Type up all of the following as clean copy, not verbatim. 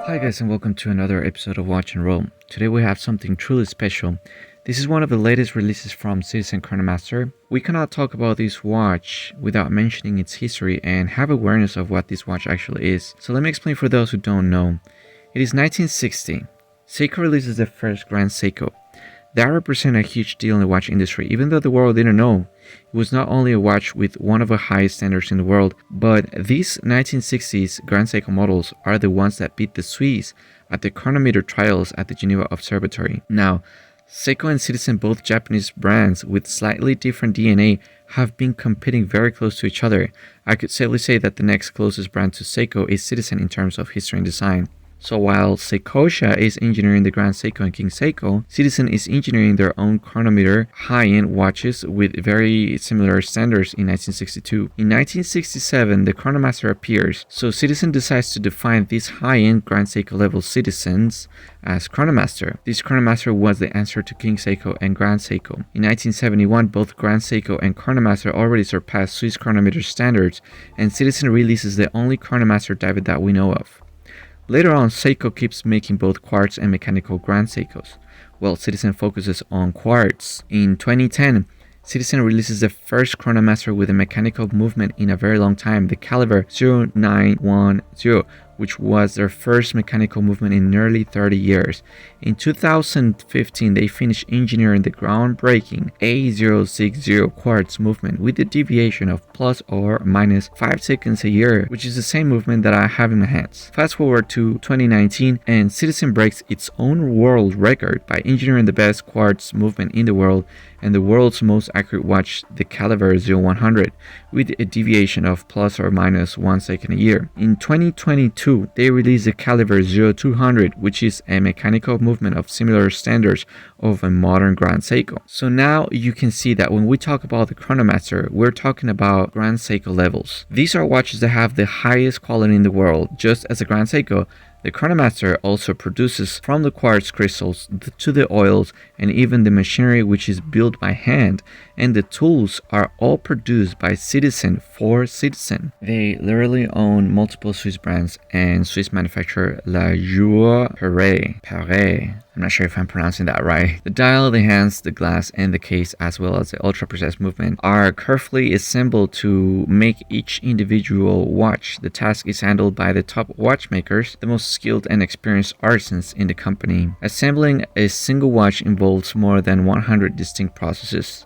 Hi guys and welcome to another episode of Watch and Roll. Today we have something truly special. This is one of the latest releases from Citizen Chronomaster. We cannot talk about this watch without mentioning its history and have awareness of what this watch actually is. So let me explain for those who don't know. It is 1960. Seiko releases the first Grand Seiko. That represented a huge deal in the watch industry, even though the world didn't know. It was not only a watch with one of the highest standards in the world, but these 1960s Grand Seiko models are the ones that beat the Swiss at the chronometer trials at the Geneva Observatory. Now, Seiko and Citizen, both Japanese brands with slightly different DNA, have been competing very close to each other. I could safely say that the next closest brand to Seiko is Citizen in terms of history and design. So while Seikosha is engineering the Grand Seiko and King Seiko, Citizen is engineering their own chronometer high-end watches with very similar standards in 1962. In 1967, the Chronomaster appears, so Citizen decides to define these high-end Grand Seiko level Citizens as Chronomaster. This Chronomaster was the answer to King Seiko and Grand Seiko. In 1971, both Grand Seiko and Chronomaster already surpassed Swiss chronometer standards, and Citizen releases the only Chronomaster diver that we know of. Later on, Seiko keeps making both quartz and mechanical Grand Seikos, while Citizen focuses on quartz. In 2010, Citizen releases the first Chronomaster with a mechanical movement in a very long time, the Caliber 0910, which was their first mechanical movement in nearly 30 years. In 2015, they finished engineering the groundbreaking A060 quartz movement with a deviation of plus or minus 5 seconds a year, which is the same movement that I have in my hands. Fast forward to 2019, and Citizen breaks its own world record by engineering the best quartz movement in the world and the world's most accurate watch, the Caliber 0100, with a deviation of plus or minus 1 second a year. In 2022, they released the Caliber 0200, which is a mechanical movement of similar standards of a modern Grand Seiko. So now you can see that when we talk about the Chronomaster, we're talking about Grand Seiko levels. These are watches that have the highest quality in the world. Just as a Grand Seiko, the Chronomaster also produces from the quartz crystals to the oils and even the machinery, which is built by hand, and the tools are all produced by Citizen for Citizen. They literally own multiple Swiss brands and Swiss manufacturer La Joie Perret. I'm not sure if I'm pronouncing that right. The dial, the hands, the glass, and the case, as well as the ultra-precise movement, are carefully assembled to make each individual watch. The task is handled by the top watchmakers, the most skilled and experienced artisans in the company. Assembling a single watch involves more than 100 distinct processes.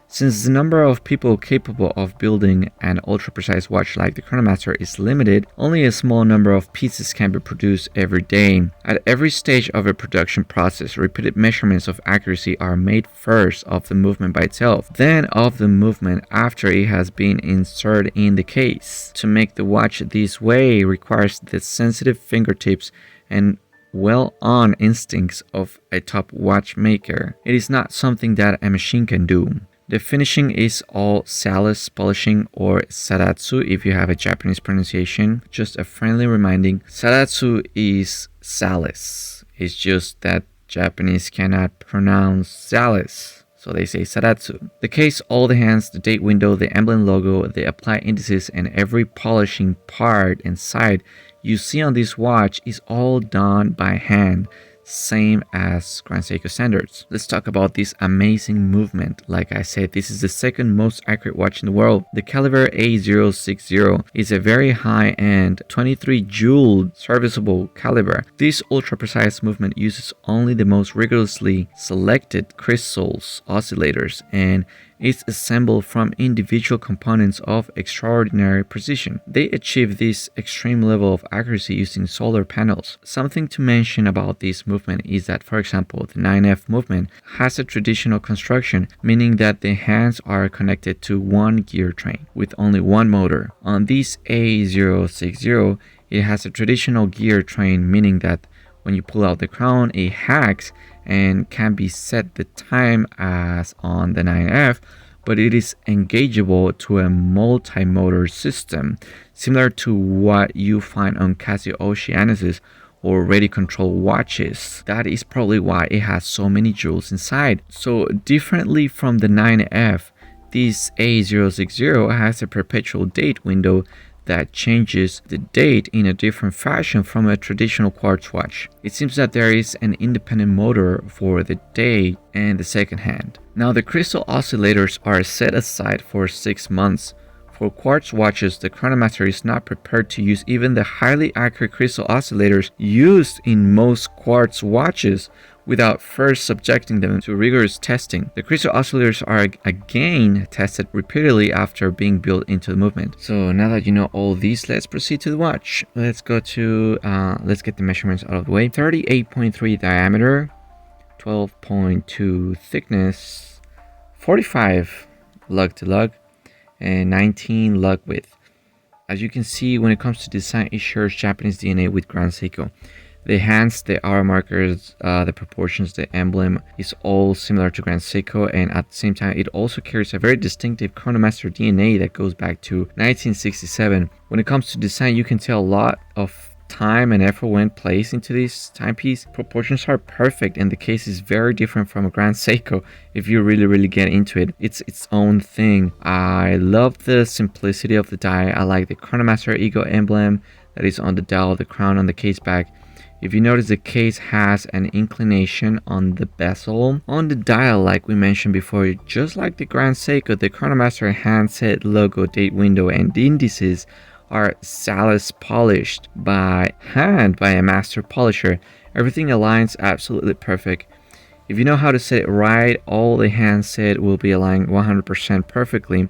Since the number of people capable of building an ultra-precise watch like the Chronomaster is limited, only a small number of pieces can be produced every day. At every stage of a production process, repeated measurements of accuracy are made first of the movement by itself, then of the movement after it has been inserted in the case. To make the watch this way requires the sensitive fingertips and well-on instincts of a top watchmaker. It is not something that a machine can do. The finishing is all Salis polishing, or Saratsu if you have a Japanese pronunciation. Just a friendly reminding, Saratsu is Salis. It's just that Japanese cannot pronounce Salis, so they say Saratsu. The case, all the hands, the date window, the emblem logo, the apply indices, and every polishing part inside you see on this watch is all done by hand, same as Grand Seiko standards. Let's talk about this amazing movement. Like I said, this is the second most accurate watch in the world. The Caliber A060 is a very high-end 23 joule serviceable caliber. This ultra-precise movement uses only the most rigorously selected crystals oscillators and is assembled from individual components of extraordinary precision. They achieve this extreme level of accuracy using solar panels. Something to mention about this movement is that, for example, the 9F movement has a traditional construction, meaning that the hands are connected to one gear train with only one motor. On this A060, it has a traditional gear train, meaning that when you pull out the crown, it hacks and can be set the time as on the 9F, but it is engageable to a multi-motor system, similar to what you find on Casio Oceanesis or ready control watches. That is probably why it has so many jewels inside. So differently from the 9F, this A060 has a perpetual date window that changes the date in a different fashion from a traditional quartz watch. It seems that there is an independent motor for the date and the second hand. Now, the crystal oscillators are set aside for 6 months. For quartz watches, the Chronomaster is not prepared to use even the highly accurate crystal oscillators used in most quartz watches without first subjecting them to rigorous testing. The crystal oscillators are again tested repeatedly after being built into the movement. So now that you know all these, let's proceed to the watch. Let's get the measurements out of the way. 38.3 diameter, 12.2 thickness, 45 lug to lug, and 19 lug width. As you can see, when it comes to design, it shares Japanese DNA with Grand Seiko. The hands, the hour markers, the proportions, the emblem is all similar to Grand Seiko, and at the same time, it also carries a very distinctive Chronomaster DNA that goes back to 1967. When it comes to design, you can tell a lot of time and effort went placed into this timepiece. Proportions are perfect, and the case is very different from a Grand Seiko. If you really get into it, it's its own thing. I love the simplicity of the die. I like the Chronomaster Ego emblem that is on the dial, the crown on the case back. If you notice, the case has an inclination on the bezel. On the dial, like we mentioned before, just like the Grand Seiko, the Chronomaster handset logo, date window, and indices are Salis polished by hand by a master polisher. Everything aligns absolutely perfect. If you know how to set it right, all the handset will be aligned 100% perfectly.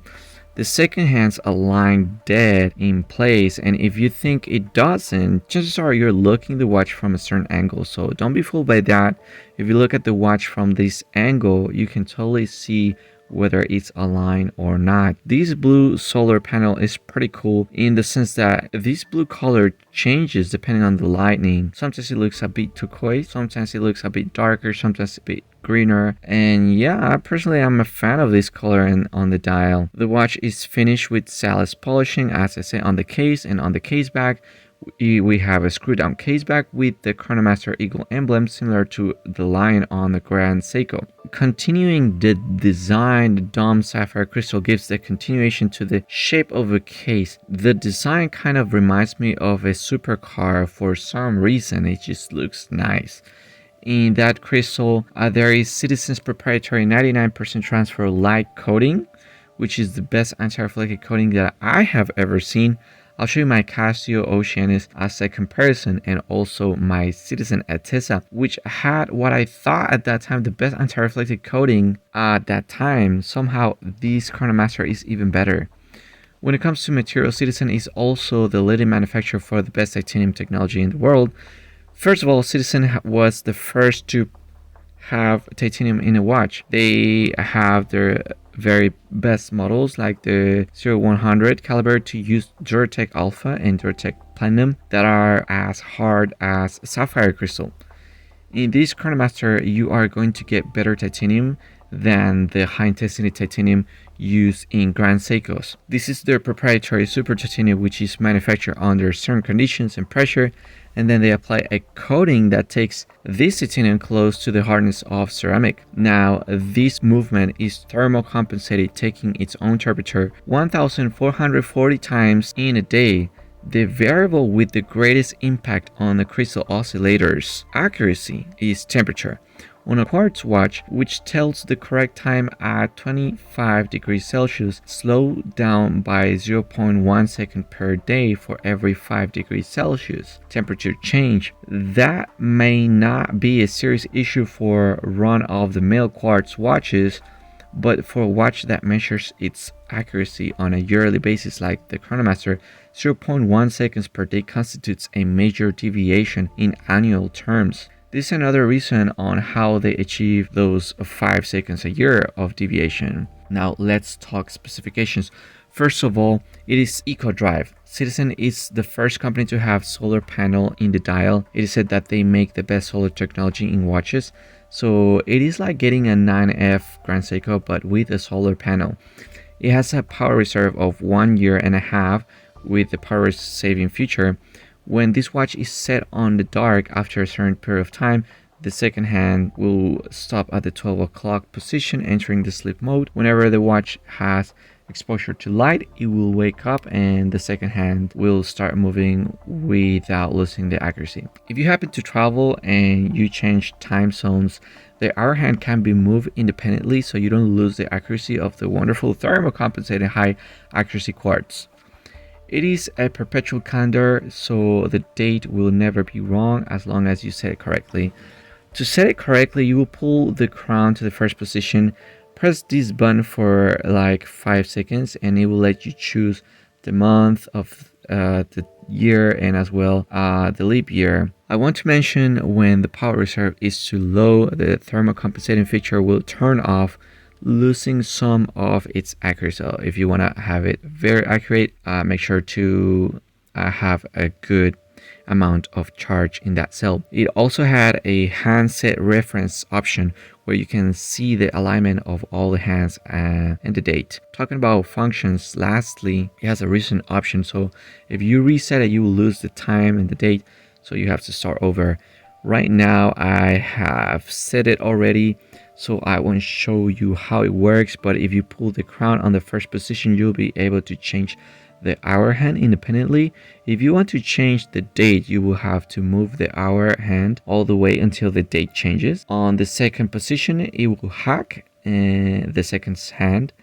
The second hands align dead in place, and if you think it doesn't, chances are you're looking the watch from a certain angle, so don't be fooled by that. If you look at the watch from this angle, you can totally see whether it's aligned or not. This blue solar panel is pretty cool in the sense that this blue color changes depending on the lighting. Sometimes it looks a bit turquoise, sometimes it looks a bit darker, sometimes a bit greener, and yeah, personally I'm a fan of this color and on the dial. The watch is finished with Salis polishing, as I said, on the case and on the case back. We have a screw down case back with the Chronomaster Eagle emblem similar to the lion on the Grand Seiko. Continuing the design, the dome sapphire crystal gives the continuation to the shape of a case. The design kind of reminds me of a supercar for some reason. It just looks nice. In that crystal, there is Citizen's proprietary 99% transfer light coating, which is the best anti-reflective coating that I have ever seen. I'll show you my Casio Oceanus as a comparison, and also my Citizen Atessa, which had what I thought at that time the best anti-reflective coating at that time. Somehow this Chronomaster is even better. When it comes to material, Citizen is also the leading manufacturer for the best titanium technology in the world. First of all, Citizen was the first to have titanium in a watch. They have their very best models like the 0100 caliber to use Duratec Alpha and Duratec Platinum that are as hard as sapphire crystal. In this Chronomaster, you are going to get better titanium than the high intensity titanium used in Grand Seikos. This is their proprietary super titanium, which is manufactured under certain conditions and pressure, and then they apply a coating that takes this titanium close to the hardness of ceramic. Now, this movement is thermocompensated, taking its own temperature 1440 times in a day. The variable with the greatest impact on the crystal oscillator's accuracy is temperature. On a quartz watch, which tells the correct time at 25 degrees Celsius, slow down by 0.1 second per day for every 5 degrees Celsius temperature change. That may not be a serious issue for run-of-the-mill quartz watches, but for a watch that measures its accuracy on a yearly basis like the Chronomaster, 0.1 seconds per day constitutes a major deviation in annual terms. This is another reason on how they achieve those 5 seconds a year of deviation. Now let's talk specifications. First of all, it is EcoDrive. Citizen is the first company to have solar panel in the dial. It is said that they make the best solar technology in watches. So it is like getting a 9F Grand Seiko but with a solar panel. It has a power reserve of 1.5 years with the power saving feature. When this watch is set on the dark after a certain period of time, the second hand will stop at the 12 o'clock position, entering the sleep mode. Whenever the watch has exposure to light, it will wake up and the second hand will start moving without losing the accuracy. If you happen to travel and you change time zones, the hour hand can be moved independently so you don't lose the accuracy of the wonderful thermocompensating high accuracy quartz. It is a perpetual calendar, so the date will never be wrong as long as you set it correctly. To set it correctly, you will pull the crown to the first position, press this button for like 5 seconds, and it will let you choose the month of the year and as well the leap year. I want to mention when the power reserve is too low, the thermocompensating feature will turn off, losing some of its accuracy. So if you want to have it very accurate, make sure to have a good amount of charge in that cell. It also had a handset reference option where you can see the alignment of all the hands and the date. Talking about functions, lastly, it has a recent option, so if you reset it, you will lose the time and the date, so you have to start over. Right now I have set it already, so I won't show you how it works, but if you pull the crown on the first position, you'll be able to change the hour hand independently. If you want to change the date, you will have to move the hour hand all the way until the date changes. On the second position, it will hack the second hand.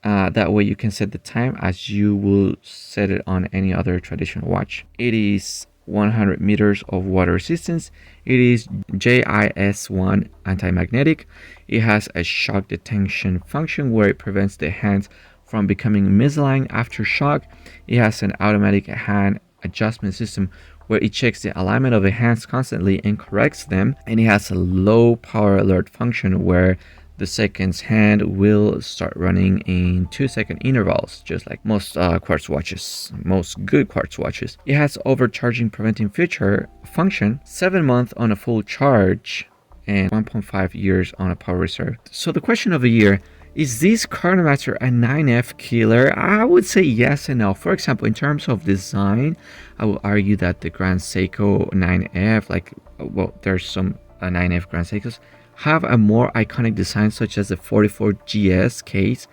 That way you can set the time as you will set it on any other traditional watch. It is 100 meters of water resistance. It is JIS1 anti-magnetic. It has a shock detection function where it prevents the hands from becoming misaligned after shock. It has an automatic hand adjustment system where it checks the alignment of the hands constantly and corrects them. And it has a low power alert function where the second hand will start running in 2-second intervals, just like most quartz watches, most good quartz watches. It has overcharging preventing feature function, 7 months on a full charge, and 1.5 years on a power reserve. So the question of the year, is this Chronomaster a 9F killer? I would say yes and no. For example, in terms of design, I will argue that the Grand Seiko 9F, there's some 9F Grand Seikos, have a more iconic design, such as the 44GS case.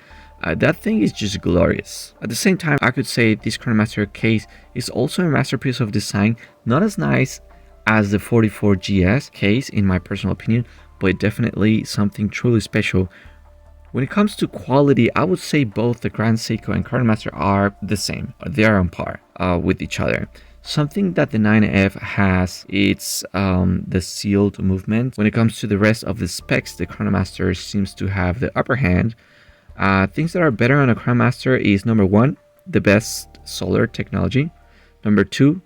That thing is just glorious. At the same time, I could say this Chronomaster case is also a masterpiece of design, not as nice as the 44GS case in my personal opinion, but definitely something truly special. When it comes to quality, I would say both the Grand Seiko and Chronomaster are the same. They are on par with each other. Something that the 9F has, it's the sealed movement. When it comes to the rest of the specs, the Chronomaster seems to have the upper hand. Things that are better on a Chronomaster is number 1, the best solar technology. Number 2,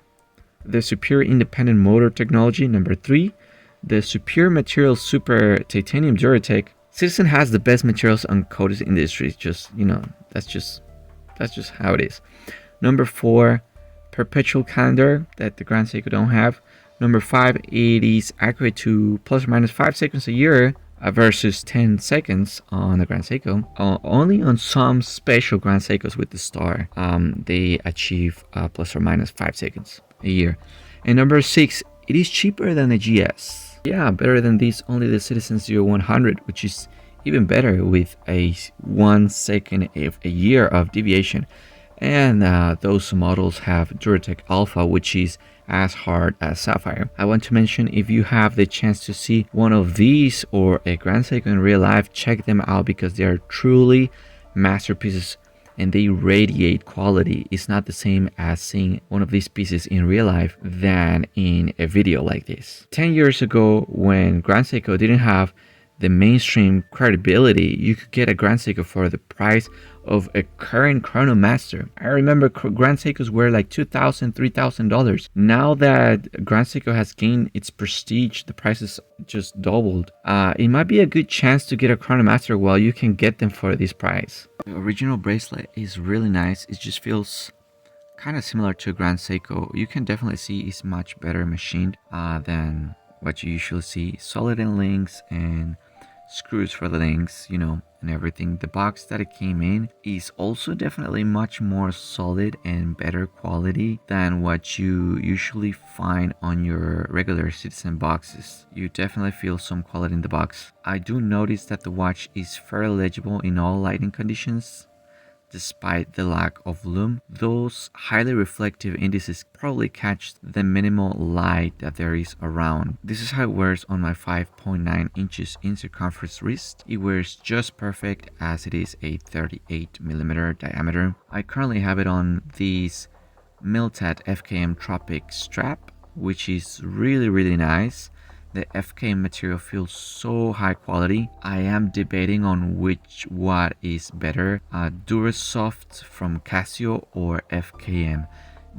the superior independent motor technology. Number 3, the superior material super titanium Duratec. Citizen has the best materials on coated industry. Just, that's just how it is. Number 4, perpetual calendar that the Grand Seiko don't have. Number 5, it is accurate to plus or minus 5 seconds a year versus 10 seconds on the Grand Seiko. Only on some special Grand Seikos with the star, they achieve plus or minus 5 seconds a year. And number 6, it is cheaper than the GS. Yeah, better than this, only the Citizen 0100, which is even better with a 1 second a year of deviation. And those models have Duratec Alpha, which is as hard as sapphire. I want to mention, if you have the chance to see one of these or a Grand Seiko in real life, check them out because they are truly masterpieces and they radiate quality. It's not the same as seeing one of these pieces in real life than in a video like this. 10 years ago, when Grand Seiko didn't have the mainstream credibility, you could get a Grand Seiko for the price of a current Chronomaster. I remember Grand Seikos were like $2,000, $3,000. Now that Grand Seiko has gained its prestige, the prices just doubled. It might be a good chance to get a Chronomaster while you can get them for this price. The original bracelet is really nice. It just feels kind of similar to a Grand Seiko. You can definitely see it's much better machined than what you usually see. Solid in links and screws for the links, and everything. The box that it came in is also definitely much more solid and better quality than what you usually find on your regular Citizen boxes. You definitely feel some quality in the box. I do notice that the watch is fairly legible in all lighting conditions. despite the lack of lume. Those highly reflective indices probably catch the minimal light that there is around. This is how it wears on my 5.9 inches in circumference wrist. It wears just perfect as it is a 38mm diameter. I currently have it on these Miltat FKM Tropic strap, which is really nice. The FKM material feels so high quality. I am debating on which what is better, Durasoft from Casio or FKM.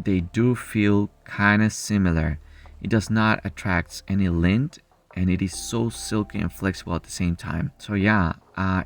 They do feel kinda similar. It does not attract any lint, and it is so silky and flexible at the same time. So yeah,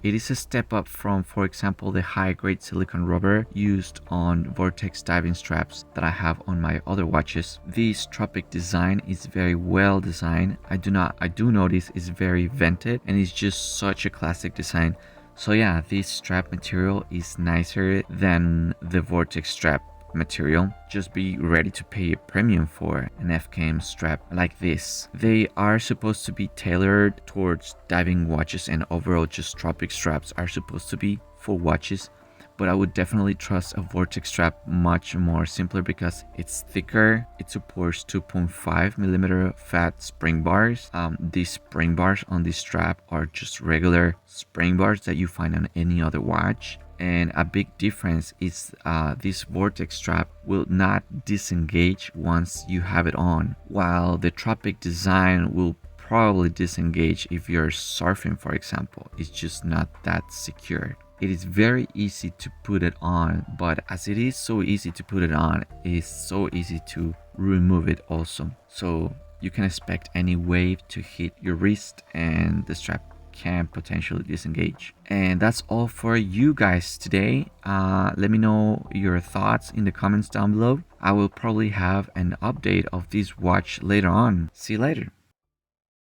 it is a step up from, for example, the high-grade silicone rubber used on Vortex diving straps that I have on my other watches. This Tropic design is very well designed. I do notice it's very vented, and it's just such a classic design. So yeah, this strap material is nicer than the Vortex strap material. Just be ready to pay a premium for an FKM strap like this. They are supposed to be tailored towards diving watches, and overall just Tropic straps are supposed to be for watches, but I would definitely trust a Vortex strap much more simpler because it's thicker. It supports 2.5mm fat spring bars. These spring bars on this strap are just regular spring bars that you find on any other watch. And a big difference is this Vortex strap will not disengage once you have it on, while the Tropic design will probably disengage if you're surfing, for example. It's just not that secure. It is very easy to put it on, but as it is so easy to put it on, it is so easy to remove it also. So you can expect any wave to hit your wrist and the strap can potentially disengage. And that's all for you guys today. Let me know your thoughts in the comments down below. I will probably have an update of this watch later on. See you later.